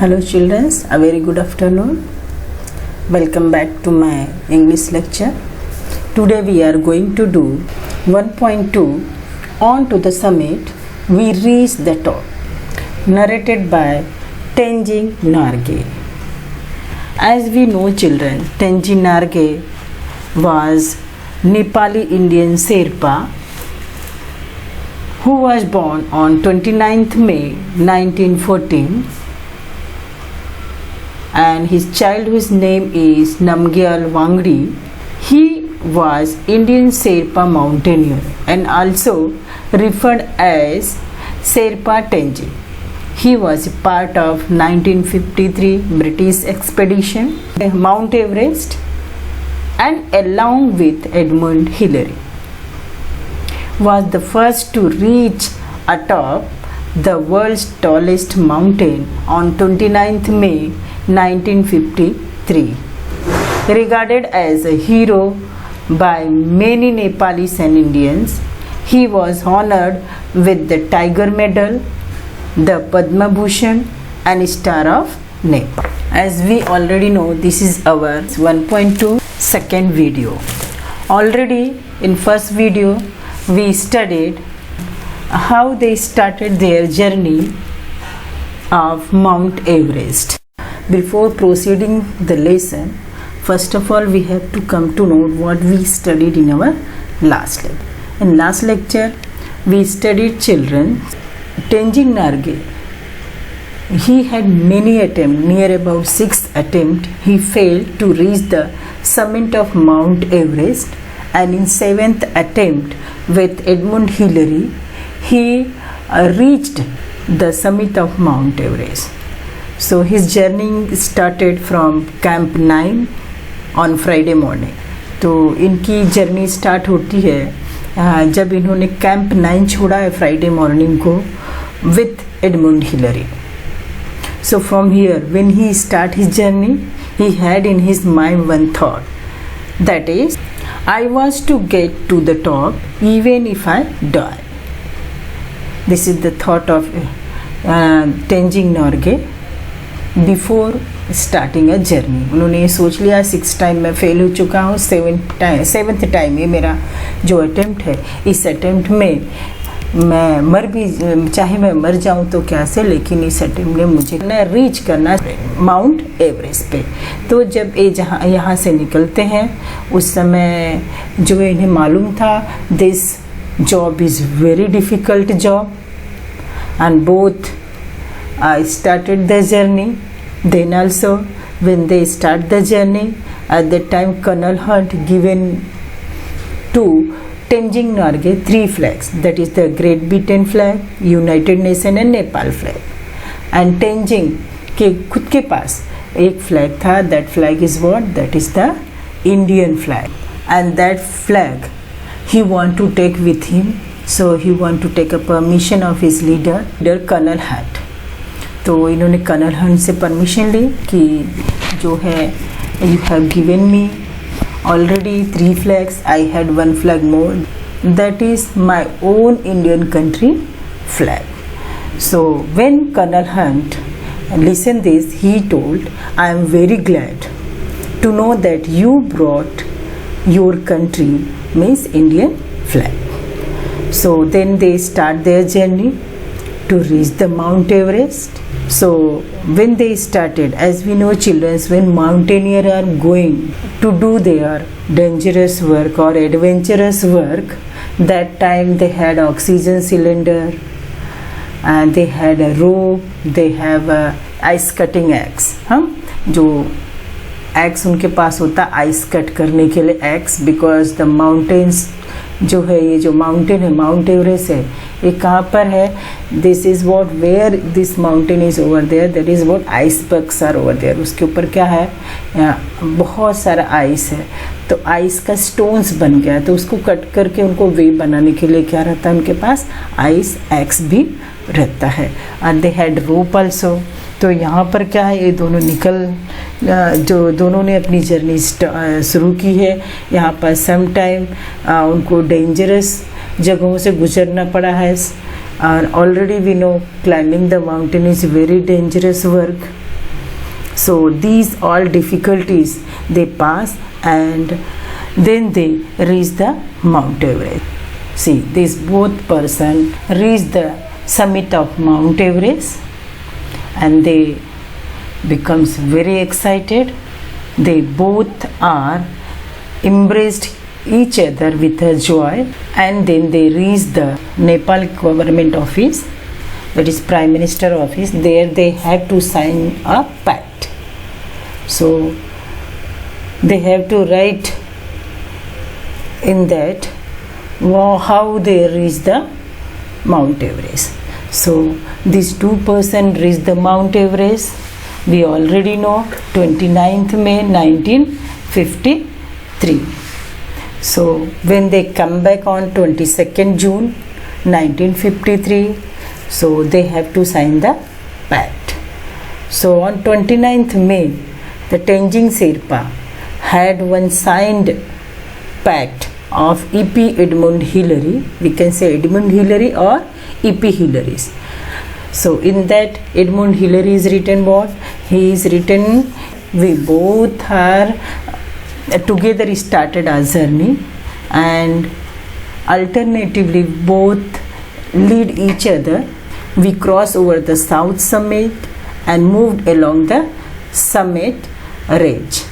Hello children, a very good afternoon. Welcome back to my English lecture. Today we are going to do 1.2 On to the Summit, We Reach the Top, narrated by Tenzing Norgay. As we know children, Tenzing Norgay was Nepali Indian Sherpa who was born on 29th May 1914, and his childhood's name is Namgyal Wangdi. He was Indian Sherpa mountaineer and also referred as Sherpa Tenzing. He was part of 1953 British expedition Mount Everest, and along with Edmund Hillary was the first to reach atop the world's tallest mountain on 29th May 1953. Regarded as a hero by many Nepalis and Indians, he was honored with the Tiger Medal, the Padma Bhushan and Star of Nepal. As we already know, this is our 1.2 second video. Already in first video we studied how they started their journey of Mount Everest. Before proceeding the lesson, first of all we have to come to know what we studied in our last lecture. In last lecture we studied children Tenzing Norgay. He had many attempts, near about 6 attempts. He failed to reach the summit of Mount Everest, and in 7th attempt with Edmund Hillary he reached the summit of Mount Everest. So his journey started from Camp 9 on Friday morning. तो इनकी journey start होती है जब इन्होंने camp 9 छोड़ा है Friday morning को with Edmund Hillary. So from here when he start his journey, he had in his mind one thought, that is, I was to get to the top even if I die. This is the thought of Tenzing Norgay before starting a journey. उन्होंने ये सोच लिया 6 time मैं fail हो चुका हूँ, 7th time ये मेरा जो अटेम्प्ट है, इस अटेम्प्ट में मैं मर भी चाहे मैं मर जाऊं तो क्या से, लेकिन इस अटेम्प्ट में मुझे रीच करना माउंट एवरेस्ट पे. तो जब ये यहाँ से निकलते हैं उस समय जो इन्हें मालूम था this job is very difficult job, and both started the journey. Then also when they start the journey, at that time Colonel Hunt given to Tenzing Norgay 3 flags, that is the Great Britain flag, United Nation and Nepal flag. And Tenzing के खुद के पास एक flag था. that flag is what? That is the Indian flag, and that flag he want to take with him. So he want to take a permission of his leader Colonel Hunt. तो इन्होंने colonel Hunt से permission ली कि जो है you have given me already 3 flags, I had 1 flag more, that is my own Indian country flag. So when Colonel Hunt listened this, he told, I am very glad to know that you brought your country, means Indian flag. So then they start their journey to reach the Mount Everest. So when they started, as we know children, when mountaineers are going to do their dangerous work or adventurous work, that time they had oxygen cylinder and they had a rope, they have a ice cutting axe. जो axe उनके पास होता ice cut करने के लिए axe, because the mountains जो है, ये जो माउंटेन है माउंट एवरेस्ट है, ये कहाँ पर है? This is what where this mountain is over there, that is what icebergs are over there. उसके ऊपर क्या है? बहुत सारा आइस है. तो आइस का स्टोन्स बन गया, तो उसको कट करके उनको वे बनाने के लिए क्या रहता है उनके पास? आइस एक्स भी रहता है. And they had rope also. तो यहाँ पर क्या है, ये दोनों दोनों ने अपनी जर्नी शुरू की है. यहाँ पर सम टाइम उनको डेंजरस जगहों से गुजरना पड़ा है. और already we know climbing the mountain is very dangerous work. So these all difficulties they pass, and then they reach the Mount Everest. See, this both person reach the summit of Mount Everest, and they becomes very excited. They both are embraced each other with a joy, and then they reach the Nepal government office, that is Prime Minister office. There they have to sign a pact. So they have to write in that how they reach the Mount Everest. So these two persons reached the Mount Everest. We already know 29th May 1953. So when they come back on 22nd June 1953, so they have to sign the pact. So on 29th May, the Tenzing Sherpa had one signed pact of E.P. Edmund Hillary. We can say Edmund Hillary or E.P. Hillary's. So in that, Edmund Hillary is written what? He is written, we both are together started our journey, and alternatively both lead each other. We crossed over the south summit and moved along the summit ridge,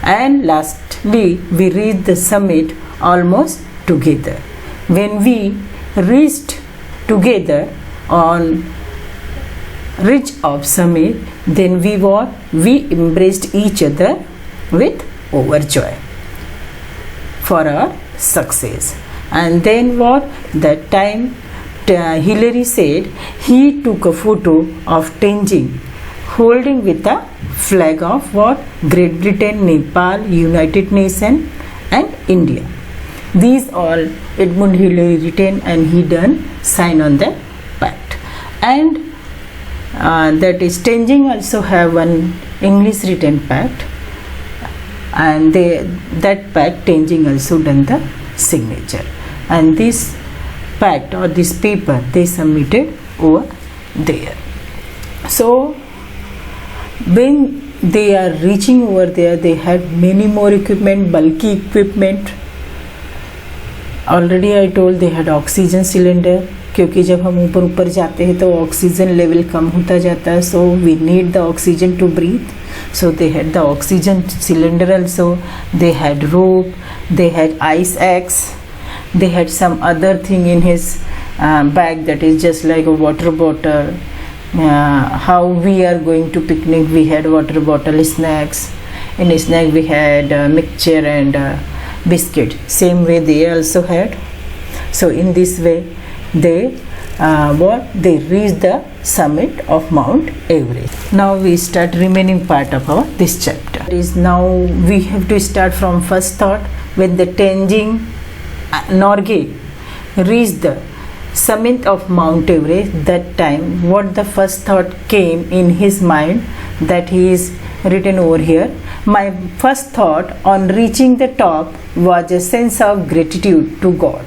and lastly we reached the summit almost together. When we reached together on ridge of summit, then we embraced each other with overjoy for our success. And then that time Hillary said he took a photo of Tenzing holding with a flag of Great Britain, Nepal, United Nations and India. These all Edmund Hillary written, and he done sign on the pact. And that is Tenzing also have one English written pact, and that pact Tenzing also done the signature, and this pact or this paper they submitted over there. So when they are reaching over there, they had many more equipment, bulky equipment. Already I told they had oxygen cylinder, क्योंकि जब हम ऊपर जाते हैं तो oxygen level कम होता जाता है, so we need the oxygen to breathe. So they had the oxygen cylinder also, they had rope, they had ice axe, they had some other thing in his bag that is just like a water bottle. How we are going to picnic, we had water bottle, snacks. In snack we had mixture and biscuit. Same way they also had. So in this way they reached the summit of Mount Everest. Now we start remaining part of this chapter. Is now we have to start from first thought. When the Tenzing Norgay reached the summit of Mount Everest, that time what the first thought came in his mind, that he is written over here. My first thought on reaching the top was a sense of gratitude to God,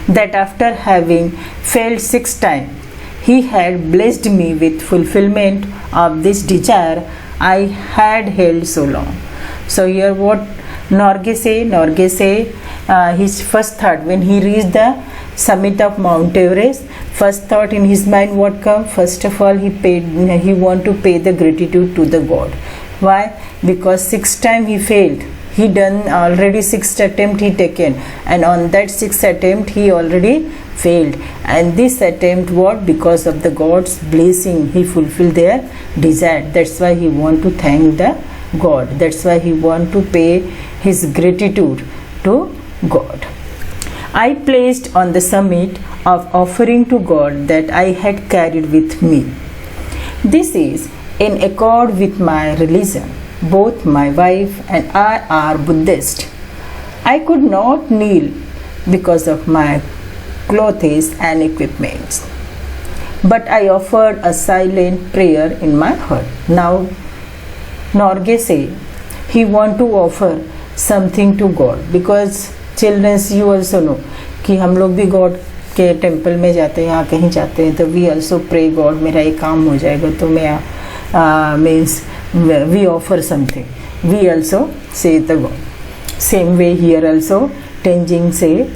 that after having failed 6 times, he had blessed me with fulfillment of this desire I had held so long. So here what Norgay say his first thought when he reached the summit of Mount Everest, first thought in his mind what come? First of all he want to pay the gratitude to the God. Why? Because 6 times he failed. He done already 6th attempt he taken, and on that 6th attempt he already failed, and this attempt because of the God's blessing he fulfilled their desire. That's why he want to thank the God. That's why he want to pay his gratitude to God. I placed on the summit of offering to God that I had carried with me. This is in accord with my religion. Both my wife and I are Buddhist. I could not kneel because of my clothes and equipments, but I offered a silent prayer in my heart. Now Norgay say he want to offer something to God, because children you also know कि हम लोग भी God के temple में जाते हैं, यहाँ कहीं जाते हैं तो we also pray God मेरा ये काम हो जाएगा तो मैं means we offer something, we also say the God. Same way here also Tenzing say,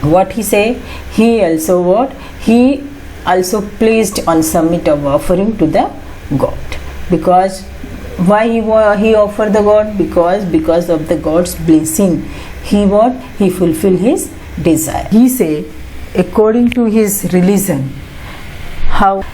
what he say, he also what, he also placed on summit of offering to the God. Because why he offered the God? Because of the God's blessing, he fulfill his desire. He say, according to his religion, how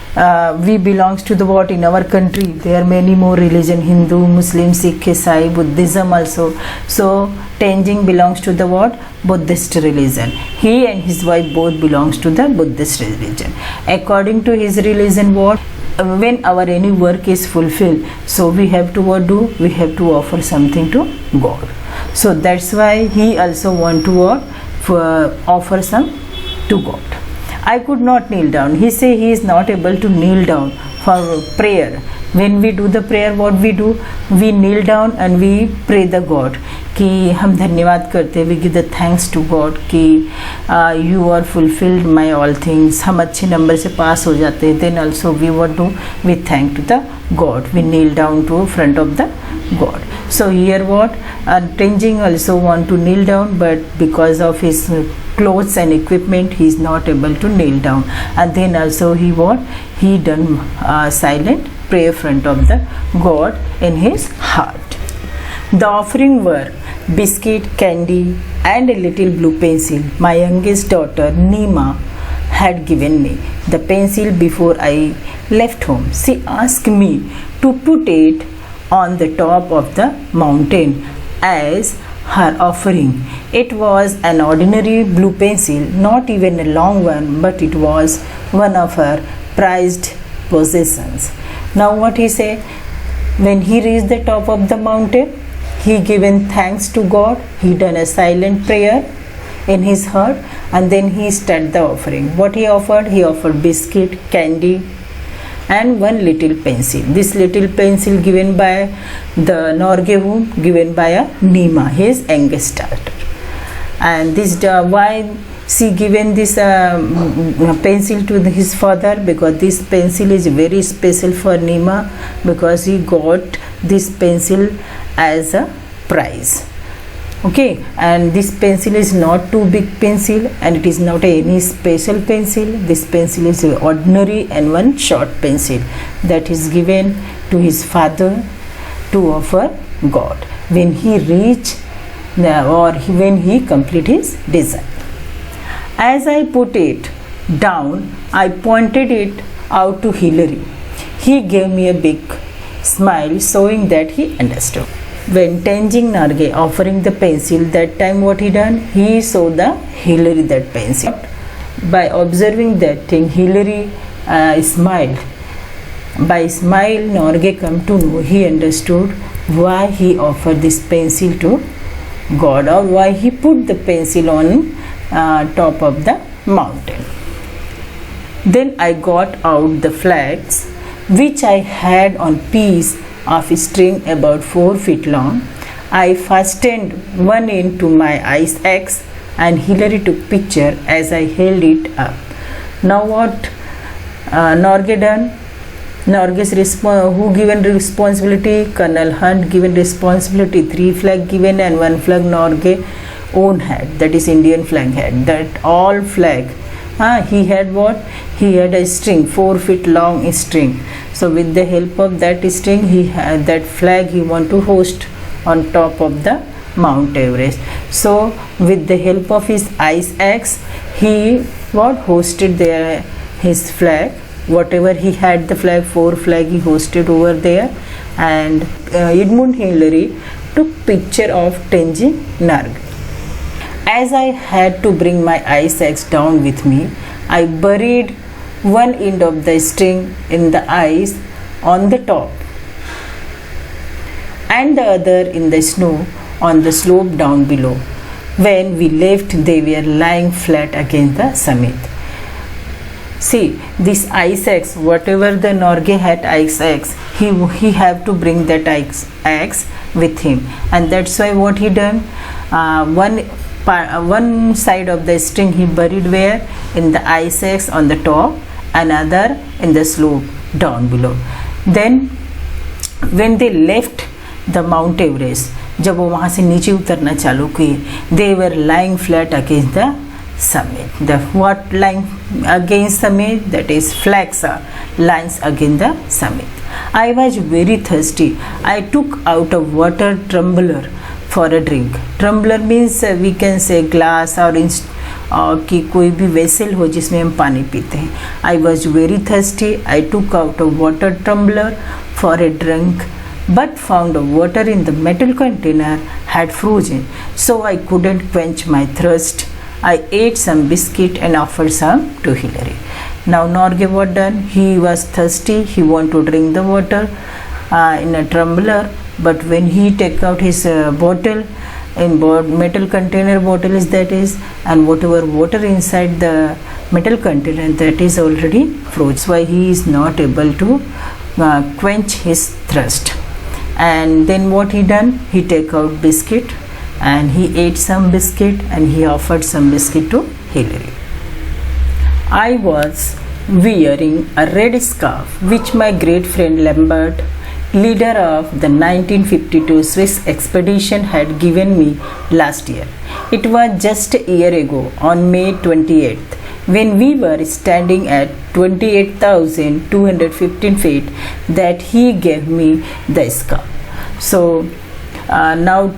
we belongs to the what in our country, there are many more religion, Hindu, Muslim, Sikh, Isai, Buddhism also. So Tenzing belongs to the what? Buddhist religion. He and his wife both belongs to the Buddhist religion. According to his religion, what, when our any work is fulfilled, so we have to what do? We have to offer something to God. So that's why he also want to what? Offer some to God. I could not kneel down. He say he is not able to kneel down for prayer. When we do the prayer, what we do? We kneel down and we pray the God कि हम धन्यवाद करते, we give the thanks to God कि you are fulfilled my all things, हम अच्छे number से पास हो जाते. Then also we what do? We thank to the God. We kneel down to front of the God. So here what? Tenzing also want to kneel down, but because of his clothes and equipment, he is not able to kneel down. And then also he what? He done silent prayer front of the God in his heart. The offering were biscuit, candy, and a little blue pencil. My youngest daughter Nima had given me the pencil before I left home. She asked me to put it on the top of the mountain as her offering. It was an ordinary blue pencil, not even a long one, but it was one of her prized possessions. Now what he say? When he reached the top of the mountain, he given thanks to God, he done a silent prayer in his heart, and then he started the offering. What he offered? He offered biscuit, candy, and one little pencil. This little pencil given by the Norge womb, given by a Nima, his youngest daughter. And this why she given this pencil to his father? Because this pencil is very special for Nima, because he got this pencil as a prize. Okay, and this pencil is not too big pencil, and it is not any special pencil. This pencil is ordinary and one short pencil that is given to his father to offer God when he reach when he complete his desire. As I put it down, I pointed it out to Hillary. He gave me a big smile, showing that he understood. When Tenzing Norge offering the pencil, that time what he done? He showed the Hillary that pencil. By observing that thing, Hillary smiled. By smile, Norge come to know, he understood why he offered this pencil to God, or why he put the pencil on top of the mountain. Then I got out the flags which I had on piece of string about 4 feet long. I fastened one end to my ice axe, and Hillary took picture as I held it up. Now what Norge done? Norge's who given responsibility? Colonel Hunt given responsibility. 3 flag given and 1 flag Norge own had, that is Indian flag had. That all flag he had what? He had a string, 4 feet long string. So with the help of that string, he had that flag he want to hoist on top of the Mount Everest. So with the help of his ice axe, he what? Hosted there his flag. Whatever he had the flag, 4 flag he hosted over there. And Edmund Hillary took picture of Tenzing Norge. As I had to bring my ice axe down with me, I buried one end of the string in the ice on the top and the other in the snow on the slope down below. When we left, they were lying flat against the summit. See, this ice axe, whatever the Norge had ice axe, he have to bring that ice axe with him, and that's why what he done, one side of the string he buried where? In the ice axe on the top, another in the slope down below. Then when they left the Mount Everest, जब वो वहाँ से नीचे उतरना चालू किए, they were lying flat against the summit. The what lying against summit? That is flags are lines against the summit. I was very thirsty. I took out a water tumbler for a drink. Tumbler means we can say glass or कि कोई भी vessel हो जिसमें हम पानी पीते हैं. I was very thirsty. I took out a water tumbler for a drink, but found the water in the metal container had frozen, so I couldn't quench my thirst. I ate some biscuit and offered some to Hillary. Now Norgay what done? He was thirsty. He wanted to drink the water in a tumbler, but when he take out his bottle, in metal container bottle is that is, and whatever water inside the metal container, that is already frozen. That's why he is not able to quench his thirst. And then what he done? He take out biscuit and he ate some biscuit and he offered some biscuit to Hillary. I was wearing a red scarf which my great friend Lambert, leader of the 1952 Swiss expedition, had given me last year. It was just a year ago on May 28th when we were standing at 28,215 feet that he gave me the scarf. So now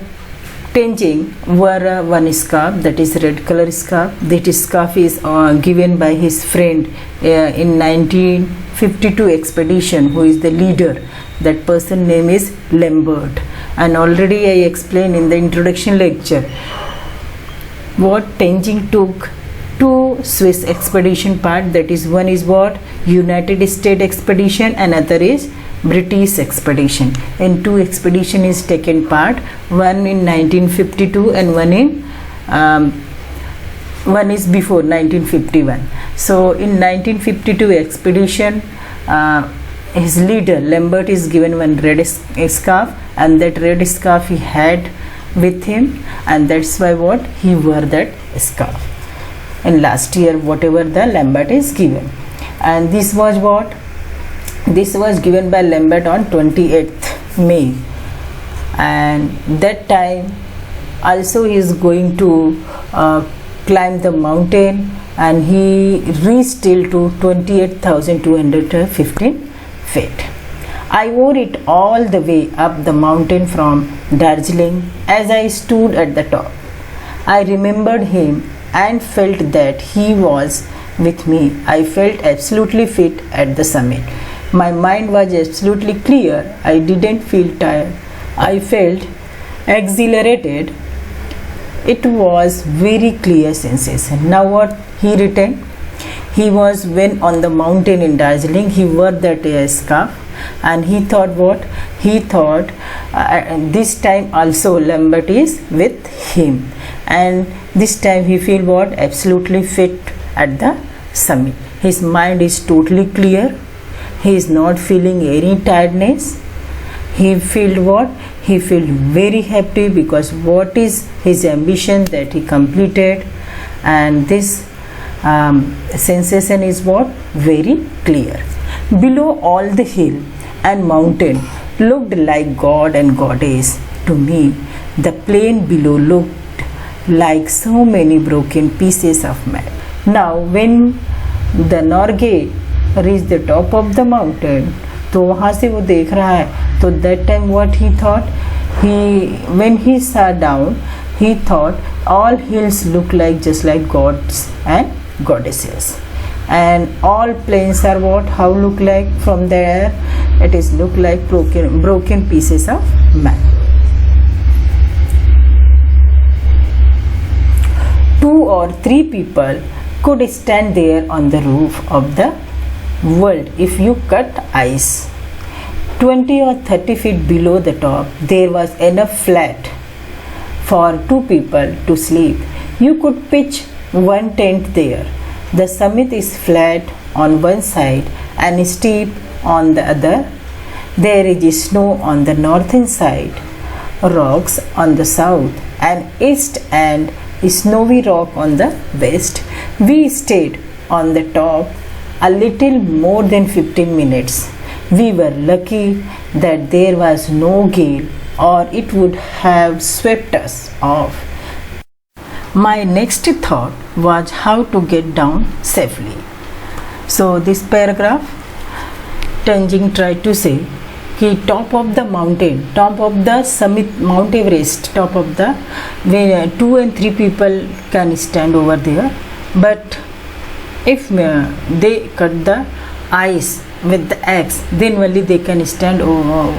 Tenzing wore one scarf, that is red color scarf. That scarf is given by his friend in 1952 expedition, who is the leader. That person name is Lambert, and already I explained in the introduction lecture what Tenzing took two Swiss expedition part. That is, one is what United States expedition, another is British expedition. In two expedition is taken part, one in 1952 and one is before 1951. So in 1952 expedition, his leader Lambert is given one red scarf, and that red scarf he had with him, and that's why what he wore that scarf. And last year whatever the Lambert is given, and this was what? This was given by Lambert on 28th May, and that time also he is going to climb the mountain, and he reached till to 28,215 feet. I wore it all the way up the mountain from Darjeeling. As I stood at the top, I remembered him and felt that he was with me. I felt absolutely fit at the summit. My mind was absolutely clear. I didn't feel tired. I felt exhilarated. It was very clear sensation. Now what he returned? He was when on the mountain in Darjeeling, he wore that scarf, and he thought what? He thought this time also Lambert is with him, and this time he feel what? Absolutely fit at the summit. His mind is totally clear. He is not feeling any tiredness. He feel what? He feel very happy because what is his ambition that he completed, and this sensation is what? Very clear. Below all the hill and mountain looked like God and Goddess to me. The plain below looked like so many broken pieces of metal. Now when the Norgay reached the top of the mountain, तो वहाँ से वो देख रहा है, तो that time what he thought? When he sat down, he thought all hills look like just like gods and goddesses, and all plains are what? How look like from there? It is look like broken pieces of man. Two or three people could stand there on the roof of the world if you cut ice. 20 or 30 feet below the top, there was enough flat for two people to sleep. You could pitch one tent there. The summit is flat on one side and steep on the other. There is snow on the northern side, rocks on the south and east, and snowy rock on the west. We stayed on the top a little more than 15 minutes. We were lucky that there was no gale, or it would have swept us off. My next thought was how to get down safely. So this paragraph, Tenzing tried to say कि top of the mountain, top of the summit, Mount Everest, top of the, where 2 and 3 people can stand over there, but if they cut the ice with the axe, then only they can stand over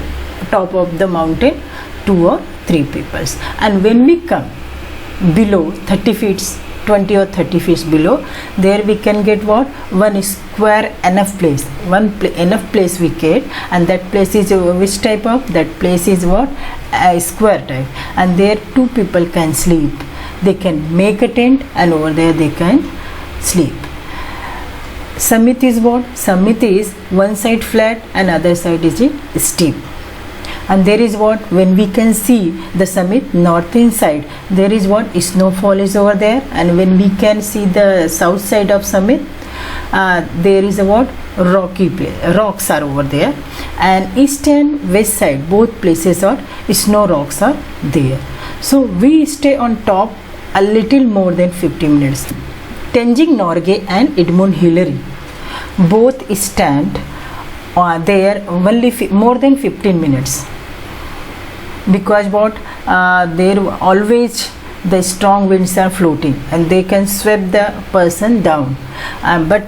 top of the mountain, 2 or 3 people. And when we come below 30 feet, 20 or 30 feet below, there we can get what? One square enough place, enough place we get, and that place is which type of? That place is what? A square type, and there 2 people can sleep. They can make a tent, and over there they can sleep. Summit is what? Summit is one side flat and other side is steep. And there is what? When we can see the summit northern side, there is what? Snowfall is over there. And when we can see the south side of summit, there is a what? Rocky place. Rocks are over there. And east and west side, both places are snow rocks are there. So we stay on top a little more than 50 minutes. Tenzing Norgay and Edmund Hillary both stand there only more than 15 minutes, because what? There always the strong winds are floating and they can sweep the person down, but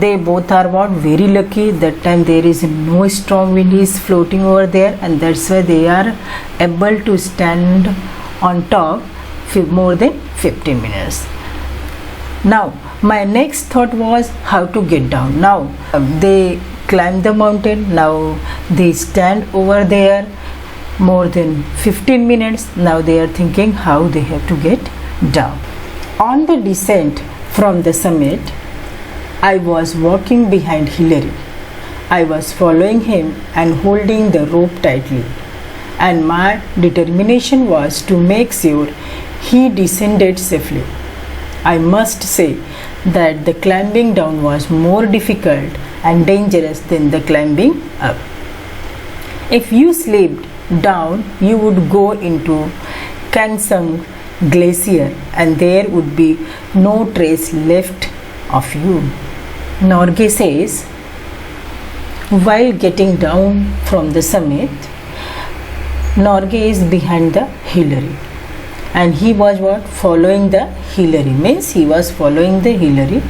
they both are what? Very lucky. That time there is no strong wind is floating over there, and that's why they are able to stand on top more than 15 minutes. Now my next thought was how to get down. Now they climb the mountain, now they stand over there more than 15 minutes. Now they are thinking how they have to get down. On the descent from the summit, I was walking behind Hillary. I was following him and holding the rope tightly, and my determination was to make sure he descended safely. I must say that the climbing down was more difficult and dangerous than the climbing up. If you slipped down, you would go into Kansung Glacier and there would be no trace left of you. Norgay says, while getting down from the summit, Norgay is behind the Hillary. And he was what? Following the Hillary. Means he was following the Hillary,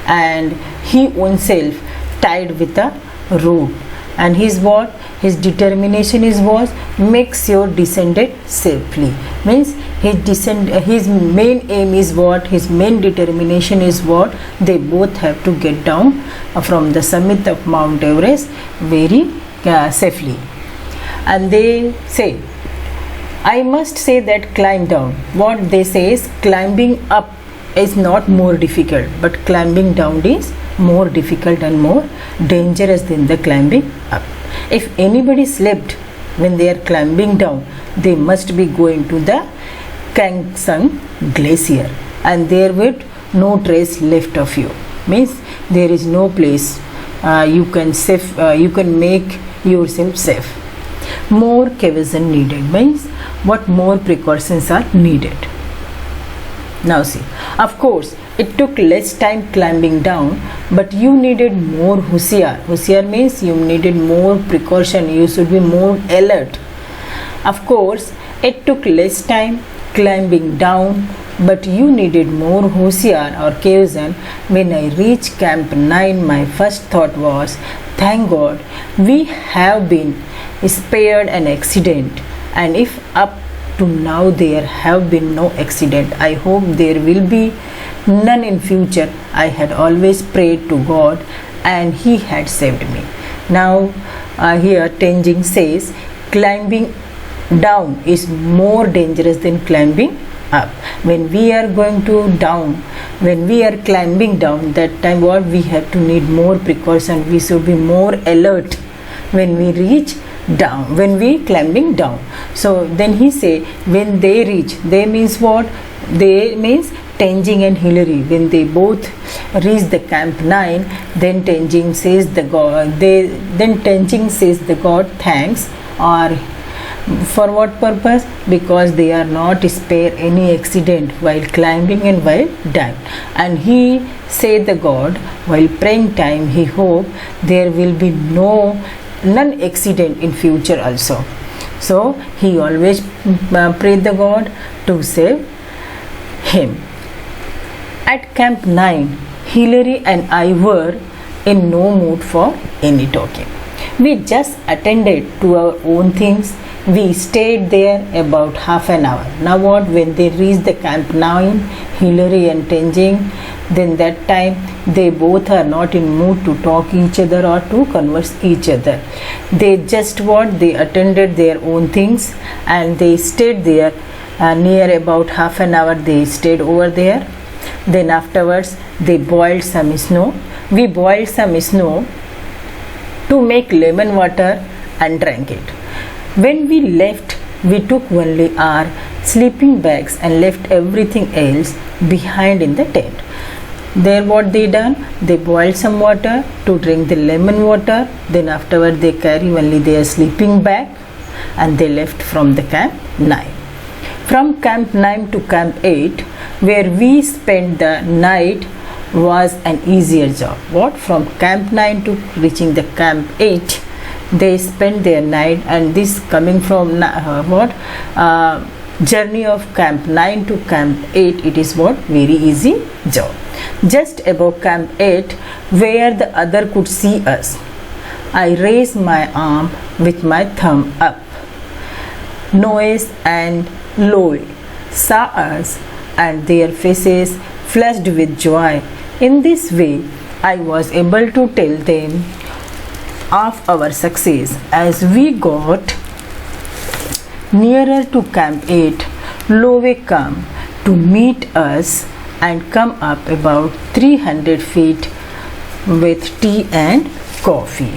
and he himself tied with a rope. And his what? His determination is was make sure descended safely. Means his main aim is what? His main determination is what? They both have to get down from the summit of Mount Everest very safely. And they say, I must say that climb down. What they say is climbing up is not more difficult, but climbing down is more difficult and more dangerous than the climbing up. If anybody slipped when they are climbing down, they must be going to the Kansung Glacier, and there would no trace left of you. Means there is no place you can make yourself safe. More caution needed. Means what more precautions are needed. Now see, of course it took less time climbing down, but you needed more husiar. Husiar means you needed more precaution, you should be more alert. Of course it took less time climbing down, but you needed more husiar or caution. When I reached Camp 9, my first thought was, thank God we have been spared an accident, and if up to now there have been no accident, I hope there will be none in future. I had always prayed to God and he had saved me. Now here Tenzing says climbing down is more dangerous than climbing up. When we are going to down, when we are climbing down, that time what we have to need more precaution, we should be more alert when we reach down, when we climbing down. So then he say when they reach, they means what? They means Tenzing and Hillary, when they both reach the camp 9, then Tenzing says the god thanks, or for what purpose? Because they are not spare any accident while climbing and while dying. And he said the god while praying time he hope there will be none accident in future also. So he always prayed the god to save him. At camp 9, Hillary and I were in no mood for any talking. We just attended to our own things. We stayed there about half an hour. Now what? When they reached the camp 9, Hillary and Tenzing, then that time they both are not in mood to talk each other or to converse each other. They just what? They attended their own things and they stayed there near about half an hour. They stayed over there. Then afterwards they boiled some snow. We boiled some snow to make lemon water and drank it. When we left, we took only our sleeping bags and left everything else behind in the tent. There what they done? They boiled some water to drink the lemon water. Then afterward they carry only their sleeping bag and they left from the camp 9. From camp 9 to camp 8, where we spent the night, was an easier job. What? From camp 9 to reaching the camp 8, they spent their night, and this coming from journey of camp 9 to camp 8, it is what? Very easy job. Just above camp 8, where the other could see us, I raised my arm with my thumb up. Noise and Loy saw us and their faces flushed with joy. In this way, I was able to tell them of our success. As we got nearer to camp 8, Lowe came to meet us and come up about 300 feet with tea and coffee.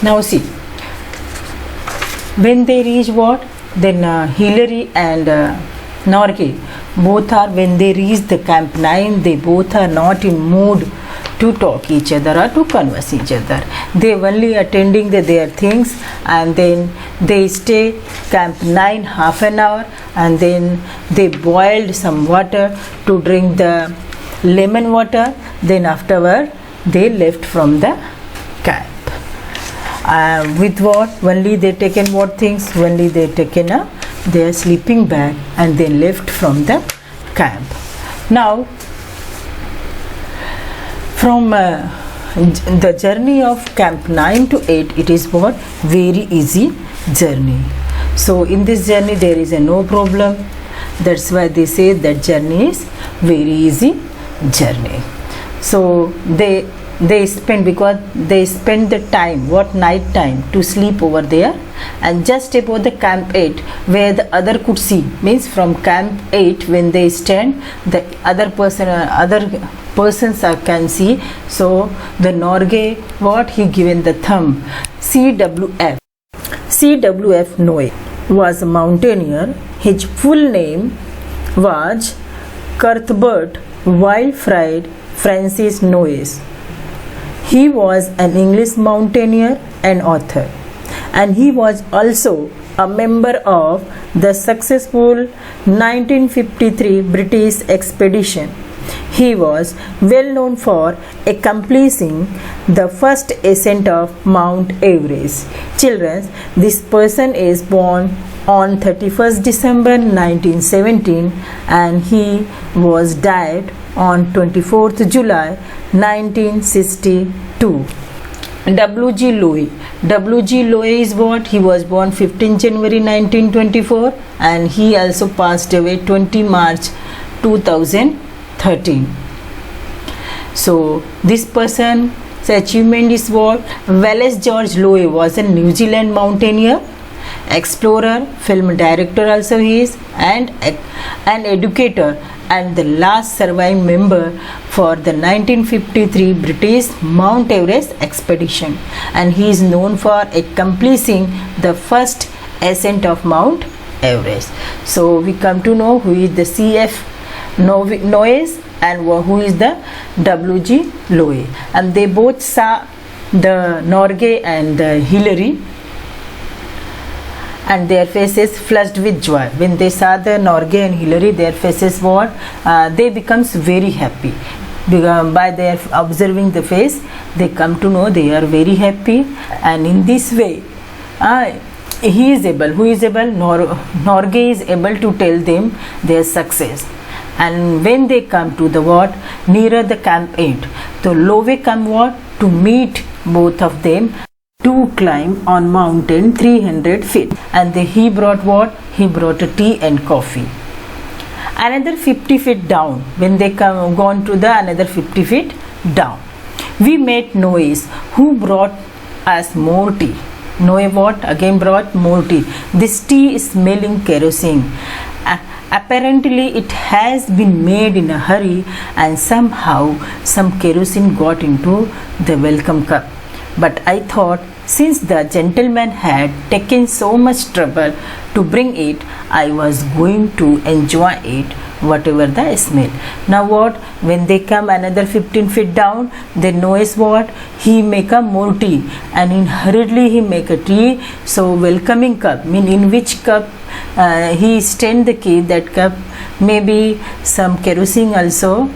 Now see, when they reach what? Then Hillary and Norgay both are, when they reach the camp 9, they both are not in mood to talk each other or to converse each other. They only attending their things, and then they stay camp 9 half an hour, and then they boiled some water to drink the lemon water. Then afterward they left from the camp. With what? Only they taken what things? Only they taken their sleeping bag and they left from the camp. Now from the journey of camp 9 to 8, it is what? Very easy journey. So in this journey there is no problem. That's why they say that journey is very easy journey. So they spend, because they spend the time, what? Night time, to sleep over there. And just above the camp 8, where the other could see, means from camp 8 when they stand, the other persons can see. So the Norgay, what? He given the thumb. CWF Noe was a mountaineer. His full name was Cuthbert Wilfrid Francis Noyes. He was an English mountaineer and author, and he was also a member of the successful 1953 British expedition. He was well known for accomplishing the first ascent of Mount Everest. Children, this person is born on 31st December 1917 and he was died on 24th July 1962. W.G. Lowe is what? He was born 15 January 1924 and he also passed away 20 March 2013. So this person's achievement is what? Wallace George Lowe was a New Zealand mountaineer, explorer, film director also he is, and an educator, and the last surviving member for the 1953 British Mount Everest expedition, and he is known for accomplishing the first ascent of Mount Everest. So we come to know who is the CF Noyes and who is the W.G. Lowe, and they both saw the Norgay and the Hillary, and their faces flushed with joy. When they saw the Norgay and Hillary, their faces were they becomes very happy. By their observing the face, they come to know they are very happy, and in this way he is able, who is able, Norgay is able to tell them their success. And when they come to the what, nearer the camp end, so Lowe come what, to meet both of them to climb on mountain 300 feet, and he brought what, he brought a tea and coffee. Another 50 feet down, when they gone to the another 50 feet down, we met Noyes, who brought us more tea. Noe what, again brought more tea. This tea is smelling kerosene. Apparently it has been made in a hurry, and somehow some kerosene got into the welcome cup. But I thought, since the gentleman had taken so much trouble to bring it, I was going to enjoy it, whatever the smell. Now what, when they come another 15 feet down, they notice what, he make a more tea, and in hurriedly he make a tea. So welcoming cup, mean in which cup he stand the key, that cup maybe some kerosene also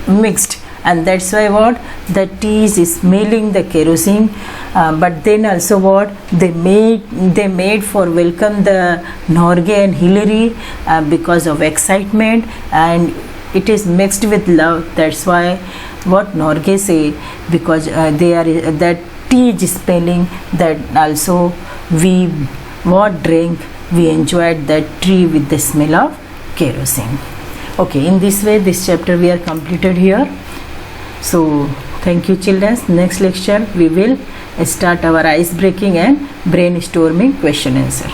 mixed, and that's why what, the tea is smelling the kerosene. But then also what, they made for welcome the Norgay and Hillary because of excitement, and it is mixed with love. That's why what Norgay say, because they are that tea is smelling, that also we what drink, we enjoyed that tea with the smell of kerosene. Okay, in this way this chapter we are completed here. So thank you children. Next lecture we will start our ice breaking and brainstorming question answer.